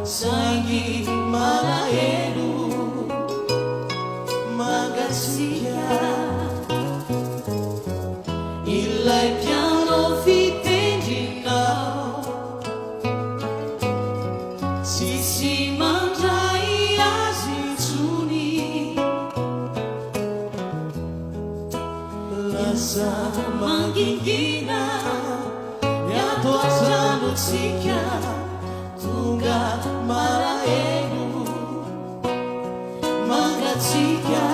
saingy malahelo mangatsiaka ilay piano fitendrinao tsisy mandray azy intsony lasa mangingina miato atranotsika tonga malahelo mangatsiaka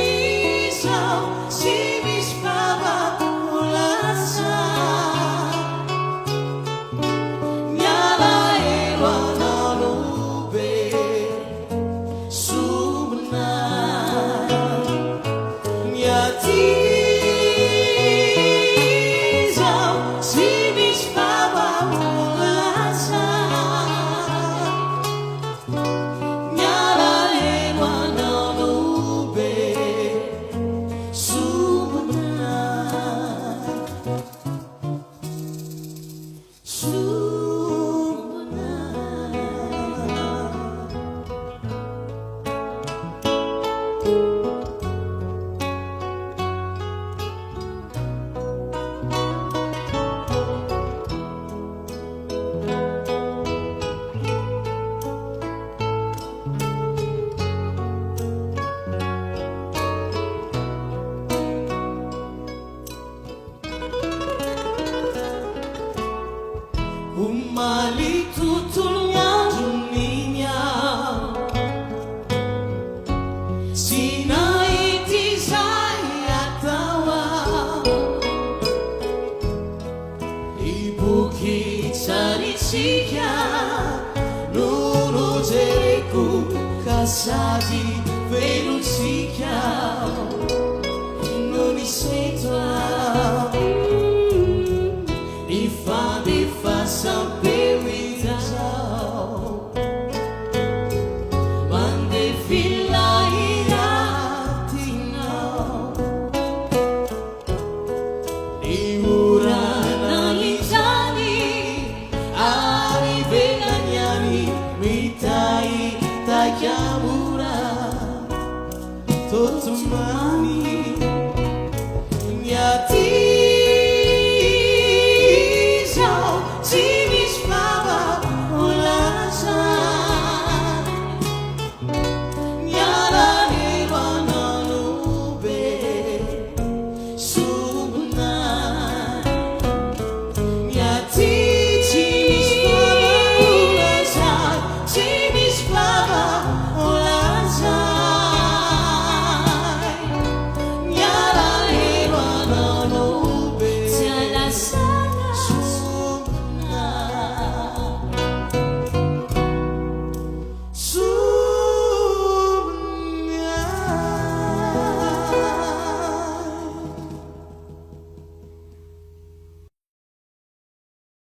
miatizao tsy misy favaolasa mialahelo anao be somina miatizao tsy misy favaolasa mialahelo anao be somina Umaly tontolo ny andron'igny aho tsy nahity izay atao aho iboky tsaritsika nono jereko ka sady velotsika no niseto